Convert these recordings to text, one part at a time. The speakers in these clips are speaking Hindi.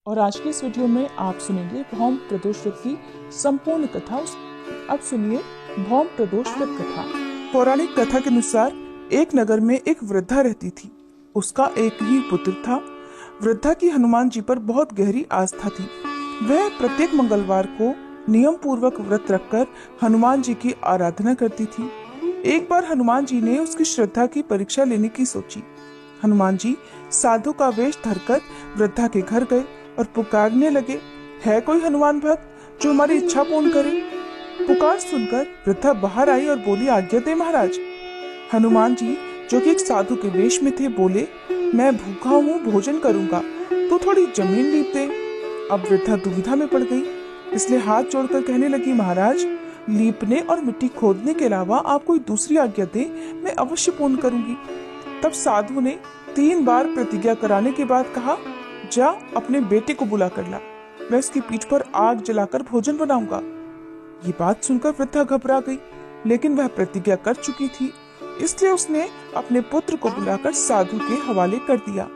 और आज की इस वीडियो में आप सुनेंगे भौम प्रदोष व्रत की संपूर्ण कथा। अब सुनिए भौम प्रदोष व्रत कथा। पौराणिक कथा के अनुसार एक नगर में एक वृद्धा रहती थी। उसका एक ही पुत्र था। वृद्धा की हनुमान जी पर बहुत गहरी आस्था थी। वह प्रत्येक मंगलवार को नियम पूर्वक व्रत रखकर हनुमान जी की आराधना करती थी। एक बार हनुमान जी ने उसकी श्रद्धा की परीक्षा लेने की सोची। हनुमान जी साधु का वेश धरकर वृद्धा के घर गए और पुकारने लगे, है कोई हनुमान भक्त जो हमारी इच्छा पूर्ण करे? पुकार सुनकर वृद्धा बाहर आई और बोली, आज्ञा दे महाराज। हनुमान जी जो कि एक साधु के वेश में थे बोले, मैं भूखा हूँ, भोजन करूंगा, तो थोड़ी जमीन लीप दे। अब वृद्धा दुविधा में पड़ गई, इसलिए हाथ जोड़कर कहने लगी, महाराज लीपने और मिट्टी खोदने के अलावा आप कोई दूसरी आज्ञा दे, मैं अवश्य पूर्ण करूंगी। तब साधु ने 3 बार प्रतिज्ञा कराने के बाद कहा, जा अपने बेटे को बुला कर ला, मैं उसकी पीठ पर आग जलाकर भोजन बनाऊंगा। ये बात सुनकर वृद्धा घबरा गई, लेकिन वह प्रतिज्ञा कर चुकी थी, इसलिए उसने अपने पुत्र को बुलाकर साधु के हवाले कर दिया।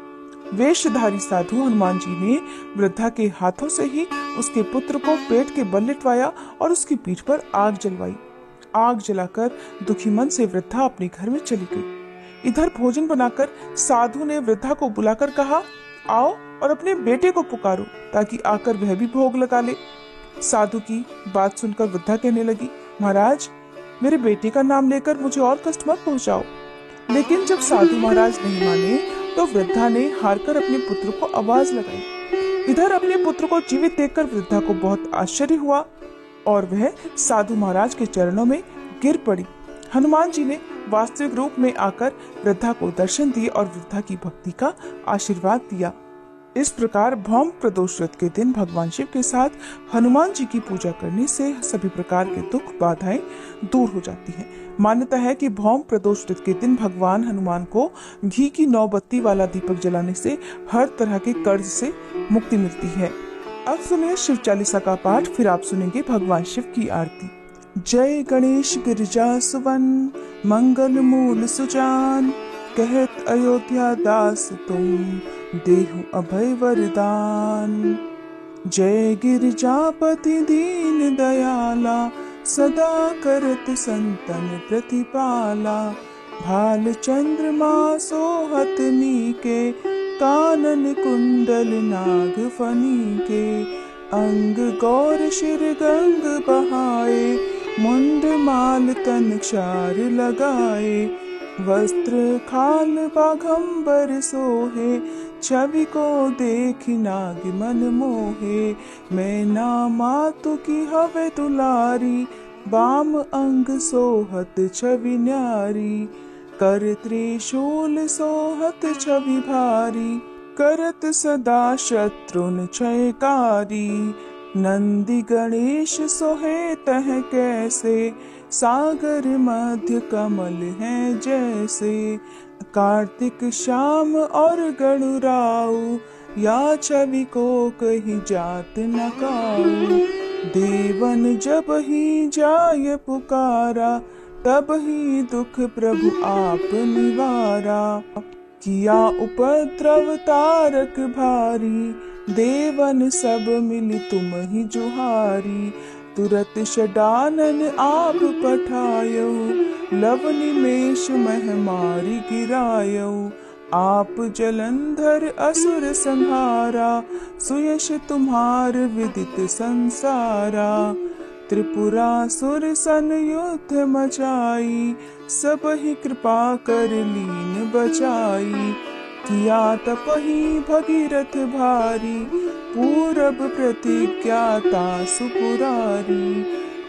वेशधारी साधु हनुमान जी ने वृद्धा के हाथों से ही उसके पुत्र को पेट के बल लिटवाया और उसकी पीठ पर आग जलवाई। आग जलाकर दुखी मन से वृद्धा अपने घर में चली गई। इधर भोजन बनाकर साधु ने वृद्धा को बुलाकर कहा, आओ और अपने बेटे को पुकारो ताकि आकर वह भी भोग लगा ले। साधु की बात सुनकर वृद्धा कहने लगी, महाराज मेरे बेटे का नाम लेकर मुझे और कष्ट मत पहुंचाओ। लेकिन जब साधु महाराज नहीं माने तो वृद्धा ने हारकर अपने पुत्र को आवाज लगाई। इधर अपने पुत्र को जीवित देखकर वृद्धा को बहुत आश्चर्य हुआ और वह साधु महाराज के चरणों में गिर पड़ी। हनुमान जी ने वास्तविक रूप में आकर वृद्धा को दर्शन दिए और वृद्धा की भक्ति का आशीर्वाद दिया। इस प्रकार भौम प्रदोष व्रत के दिन भगवान शिव के साथ हनुमान जी की पूजा करने से सभी प्रकार के दुख बाधाएं दूर हो जाती हैं। मान्यता है कि भौम प्रदोष व्रत के दिन भगवान हनुमान को घी की 9 बत्ती वाला दीपक जलाने से हर तरह के कर्ज से मुक्ति मिलती है। अब सुनिए शिव चालीसा का पाठ, फिर आप सुनेंगे भगवान शिव की आरती। जय गणेश गिरिजा सुवन, मंगल मूल सुजान, कहत अयोध्या दास तुम, देहु अभय वरदान। जय गिरिजापति दीन दयाला, सदा करत संतन प्रतिपाला। भाल चंद्रमा सोहत नीके, कानन कुंडल नाग फनी के। अंग गौर शिर गंग बहाए, मुंड माल तन क्षार लगाए। वस्त्र खाल बाघंबर सोहे, छवि को देखी नाग मन मोहे। मैना मातु की हवे दुलारी, बाम अंग सोहत छवि न्यारी। कर त्रिशूल सोहत छवि भारी, करत सदा शत्रुन क्षयकारी। नंदी गणेश सोहे तह कैसे, सागर मध्य कमल है जैसे। कार्तिक श्याम और गणुराऊ, या छवि को कहीं जात न काऊ। देवन जब ही जाय पुकारा, तब ही दुख प्रभु आप निवारा। किया उपद्रव तारक भारी, देवन सब मिली तुम ही जुहारी। तुरत षडानन आप पठायो, लव निमेष मह मारी गिरायो। आप जलंधर असुर संहारा, सुयश तुम्हार विदित संसारा। त्रिपुरासुर सन युद्ध मचाई, सब ही कृपा कर लीन बचाई। किया तपहि भगीरथ भारी, पूरब प्रतिज्ञाता सुपुरारी।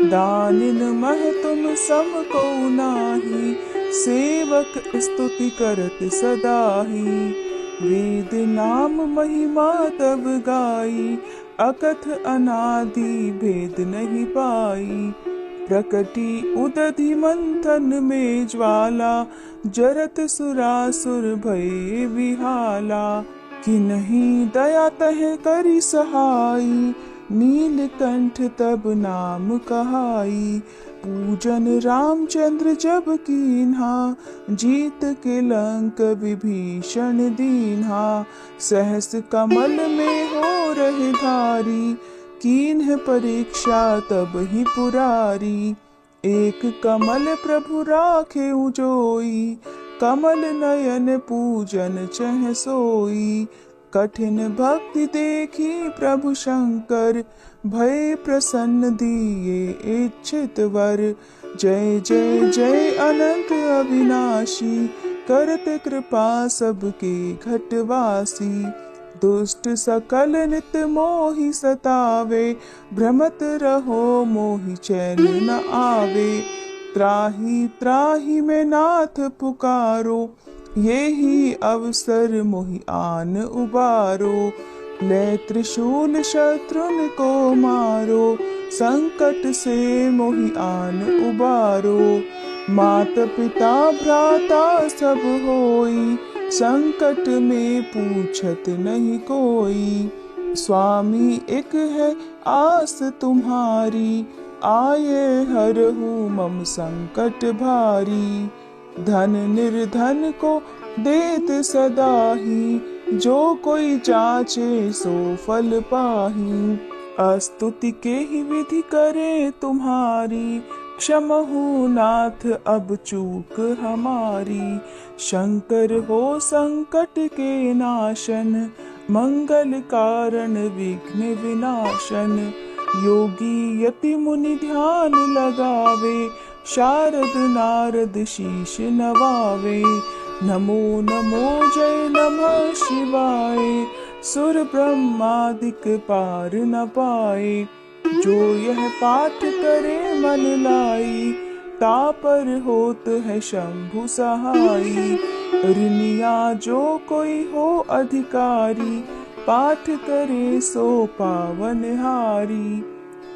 दानिन मह तुम सम को नाही, सेवक स्तुति करत सदाही। वेद नाम महिमा तब गाई, अकथ अनादि भेद नहीं पाई। प्रकटी उदधि मंथन में ज्वाला, जरत सुरासुर भय विहाला। कि नहीं दया तह करी सहाई, नीलकंठ तब नाम कहाई। पूजन रामचंद्र जब कीन्हा, जीत के लंक विभीषण दीन्हा। सहस कमल में हो रहे उधारी, कीन है परीक्षा तब ही पुरारी। एक कमल प्रभु राखे उजोई, कमल नयन पूजन चह सोई। कठिन भक्ति देखी प्रभु शंकर, भय प्रसन्न दिए इच्छित वर। जय जय जय अनंत अविनाशी, करते कृपा सबके घटवासी। दुष्ट सकल नित मोहि सतावे, भ्रमत रहो मोहि चैन न आवे। त्राहि त्राहि में नाथ पुकारो, ये ही अवसर मोहि आन उबारो। ले त्रिशूल शत्रुन को मारो, संकट से मोहि आन उबारो। मात पिता भ्राता सब होई, संकट में पूछत नहीं कोई। स्वामी एक है आस तुम्हारी, आये हरहु मम संकट भारी। धन निर्धन को देत सदाही, जो कोई जाचे सो फल पाही। स्तुति के ही विधि करे तुम्हारी, क्षमहु नाथ अब चूक हमारी। शंकर हो संकट के नाशन, मंगल कारण विघ्न विनाशन। योगी यति मुनि ध्यान लगावे, शारद नारद शीश नवावे। नमो नमो जय नमः शिवाय, सुर ब्रह्मादिक पार न पाए। जो यह पाठ करे मन लाई, तापर होत है शंभु सहाई। ऋनिया जो कोई हो अधिकारी, पाठ करे सो पावन हारी।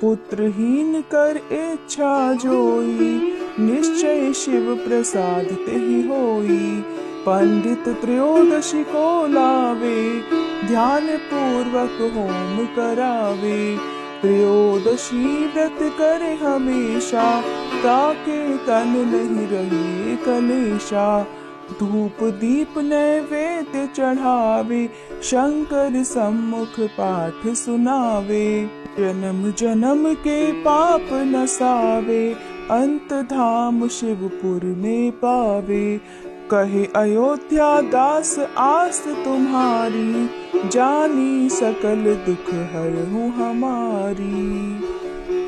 पुत्रहीन कर इच्छा जोई, निश्चय शिव प्रसाद तेहि होई। पंडित त्रयोदशी को लावे, ध्यान पूर्वक होम करावे। त्रयोदशी व्रत करे हमेशा, ताके तन नहीं रहे कलेशा। धूप दीप नैवेद्य चढ़ावे, शंकर सम्मुख पाठ सुनावे। जन्म जन्म के पाप नसावे, अंत धाम शिवपुर में पावे। कहे अयोध्या दास आस तुम्हारी, जानी सकल दुख हरहु हमारी।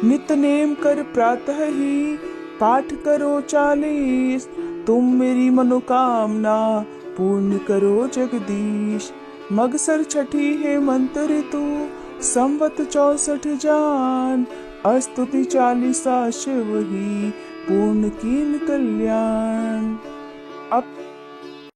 नित नेम कर प्रातः ही, पाठ करो 40। तुम मेरी मनोकामना पूर्ण करो जगदीश। मगसर छठी है मंत्र ऋतु, संवत 64 जान। स्तुति 40 शिव ही, पूर्ण कीन कल्याण। अब